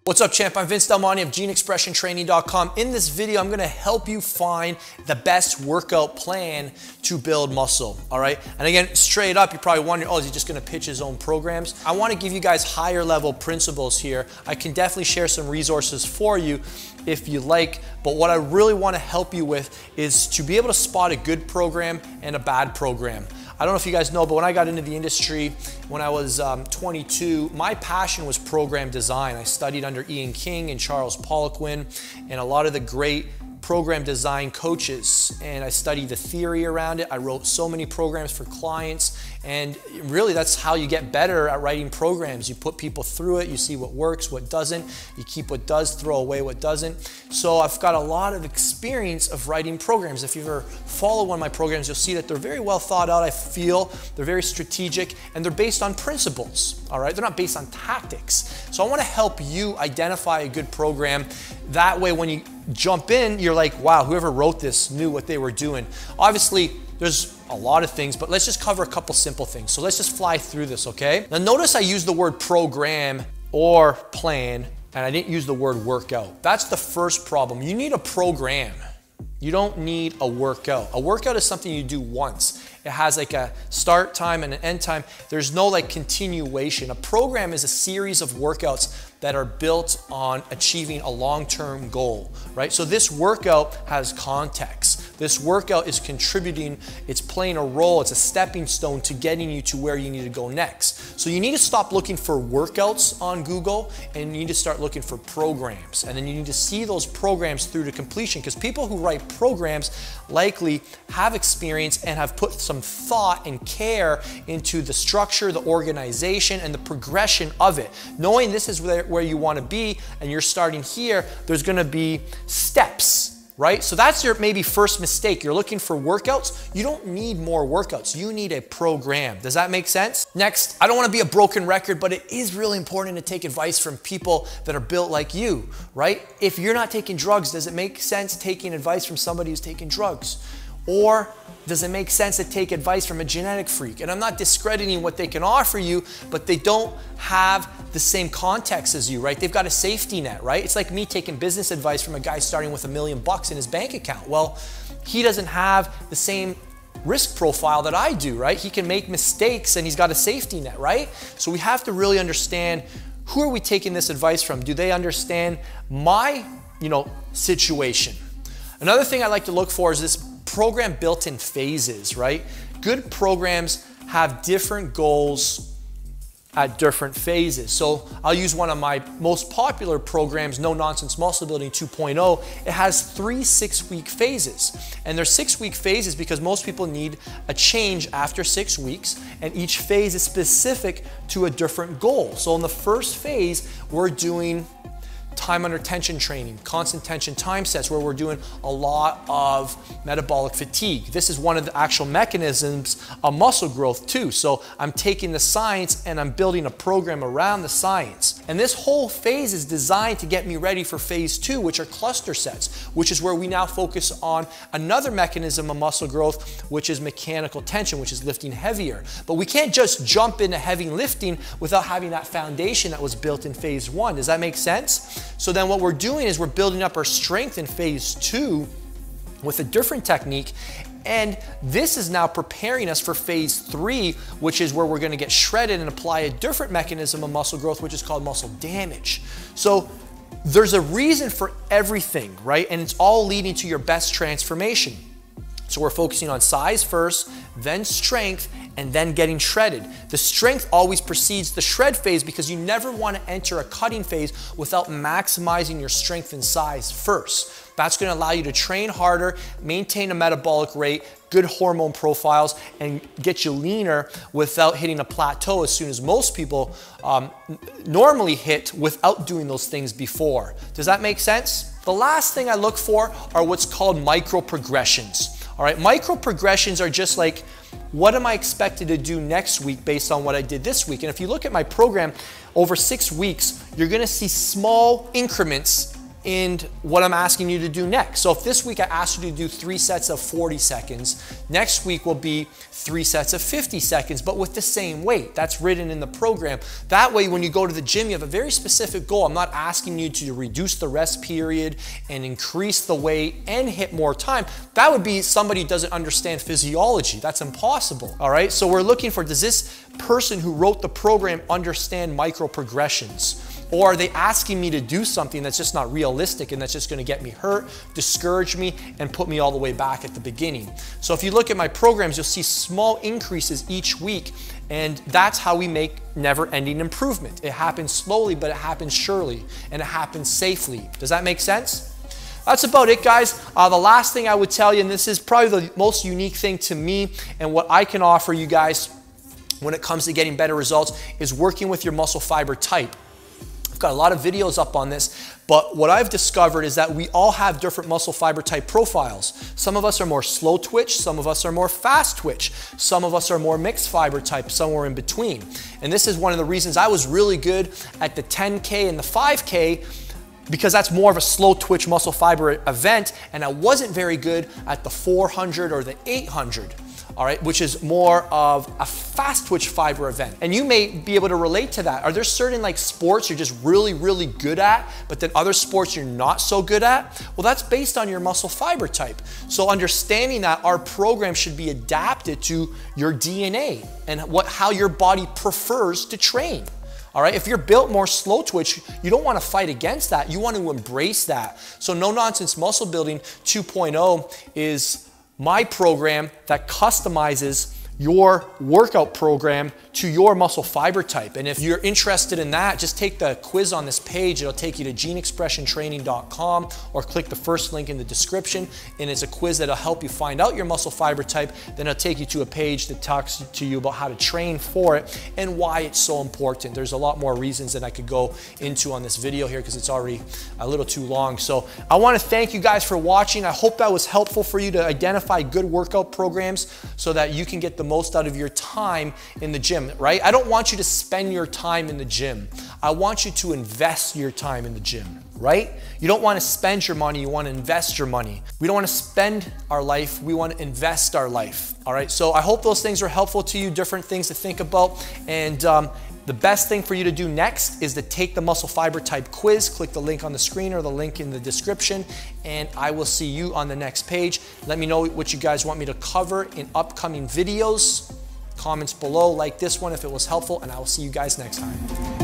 What's up, champ? I'm Vince Monte of GeneExpressionTraining.com. In this video, I'm gonna help you find the best workout plan to build muscle, all right? And again, straight up, you're probably wondering, oh, is he just gonna pitch his own programs? I wanna give you guys higher level principles here. I can definitely share some resources for you if you like, but what I really wanna help you with is to be able to spot a good program and a bad program. I don't know if you guys know, but when I got into the industry, when I was 22, my passion was program design. I studied under Ian King and Charles Poliquin and a lot of the great program design coaches, and I studied the theory around it. I wrote so many programs for clients, and really that's how you get better at writing programs. You put people through it, you see what works, what doesn't, you keep what does, throw away what doesn't. So I've got a lot of experience of writing programs. If you ever follow one of my programs, you'll see that they're very well thought out. I feel they're very strategic, and they're based on principles, all right? They're not based on tactics. So I wanna help you identify a good program. That way, when you jump in, you're like, wow, whoever wrote this knew what they were doing. Obviously, there's a lot of things, but let's just cover a couple simple things. So let's just fly through this, okay? Now notice I used the word program or plan, and I didn't use the word workout. That's the first problem. You need a program. You don't need a workout. A workout is something you do once. It has like a start time and an end time. There's no like continuation. A program is a series of workouts that are built on achieving a long-term goal, right? So this workout has context. This workout is contributing, it's playing a role, it's a stepping stone to getting you to where you need to go next. So you need to stop looking for workouts on Google and you need to start looking for programs. And then you need to see those programs through to completion, because people who write programs likely have experience and have put some thought and care into the structure, the organization, and the progression of it. Knowing this is where you want to be and you're starting here, there's going to be steps. Right? So that's your maybe first mistake. You're looking for workouts. You don't need more workouts. You need a program. Does that make sense? Next, I don't want to be a broken record, but it is really important to take advice from people that are built like you, right? If you're not taking drugs, does it make sense taking advice from somebody who's taking drugs? Or does it make sense to take advice from a genetic freak? And I'm not discrediting what they can offer you, but they don't have the same context as you, right? They've got a safety net, right? It's like me taking business advice from a guy starting with $1 million in his bank account. Well, he doesn't have the same risk profile that I do, right? He can make mistakes and he's got a safety net, right? So we have to really understand, who are we taking this advice from? Do they understand my, situation? Another thing I like to look for is this program built in phases, right? Good programs have different goals at different phases. So I'll use one of my most popular programs, No Nonsense Muscle Building 2.0. It has 3 6-week phases. And they're 6-week phases because most people need a change after 6 weeks, and each phase is specific to a different goal. So in the first phase, we're doing time under tension training, constant tension time sets, where we're doing a lot of metabolic fatigue. This is one of the actual mechanisms of muscle growth too. So I'm taking the science and I'm building a program around the science. And this whole phase is designed to get me ready for phase 2, which are cluster sets, which is where we now focus on another mechanism of muscle growth, which is mechanical tension, which is lifting heavier. But we can't just jump into heavy lifting without having that foundation that was built in phase 1. Does that make sense? So then what we're doing is we're building up our strength in phase 2 with a different technique, and this is now preparing us for phase 3, which is where we're going to get shredded and apply a different mechanism of muscle growth, which is called muscle damage. So there's a reason for everything, right? And it's all leading to your best transformation. So we're focusing on size first, then strength, and then getting shredded. The strength always precedes the shred phase because you never want to enter a cutting phase without maximizing your strength and size first. That's going to allow you to train harder, maintain a metabolic rate, good hormone profiles, and get you leaner without hitting a plateau as soon as most people normally hit without doing those things before. Does that make sense? The last thing I look for are what's called micro progressions. All right, micro progressions are just like, what am I expected to do next week based on what I did this week? And if you look at my program, over 6 weeks, you're gonna see small increments in what I'm asking you to do next. So if this week I asked you to do 3 sets of 40 seconds, next week will be 3 sets of 50 seconds, but with the same weight. That's written in the program. That way, when you go to the gym, you have a very specific goal. I'm not asking you to reduce the rest period and increase the weight and hit more time. That would be somebody who doesn't understand physiology. That's impossible, all right? So we're looking for, does this person who wrote the program understand micro progressions? Or are they asking me to do something that's just not realistic and that's just going to get me hurt, discourage me, and put me all the way back at the beginning? So if you look at my programs, you'll see small increases each week, and that's how we make never-ending improvement. It happens slowly, but it happens surely, and it happens safely. Does that make sense? That's about it, guys. The last thing I would tell you, and this is probably the most unique thing to me and what I can offer you guys when it comes to getting better results, is working with your muscle fiber type. I've got a lot of videos up on this, but what I've discovered is that we all have different muscle fiber type profiles. Some of us are more slow twitch, some of us are more fast twitch, some of us are more mixed fiber type, somewhere in between. And this is one of the reasons I was really good at the 10K and the 5K, because that's more of a slow twitch muscle fiber event, and I wasn't very good at the 400 or the 800. All right, which is more of a fast twitch fiber event. And you may be able to relate to that. Are there certain like sports you're just really, really good at, but then other sports you're not so good at? Well, that's based on your muscle fiber type. So understanding that our program should be adapted to your DNA and how your body prefers to train. All right, if you're built more slow twitch, you don't want to fight against that. You want to embrace that. So No Nonsense Muscle Building 2.0 is my program that customizes your workout program to your muscle fiber type. And if you're interested in that, just take the quiz on this page. It'll take you to geneexpressiontraining.com, or click the first link in the description, and it's a quiz that'll help you find out your muscle fiber type. Then it'll take you to a page that talks to you about how to train for it and why it's so important. There's a lot more reasons than I could go into on this video here because it's already a little too long. So I want to thank you guys for watching. I hope that was helpful for you to identify good workout programs so that you can get the most out of your time in the gym, right? I don't want you to spend your time in the gym. I want you to invest your time in the gym, right? You don't want to spend your money, you want to invest your money. We don't want to spend our life, we want to invest our life, all right? So I hope those things are helpful to you, different things to think about. And the best thing for you to do next is to take the muscle fiber type quiz. Click the link on the screen or the link in the description, and I will see you on the next page. Let me know what you guys want me to cover in upcoming videos. Comments below, like this one if it was helpful, and I will see you guys next time.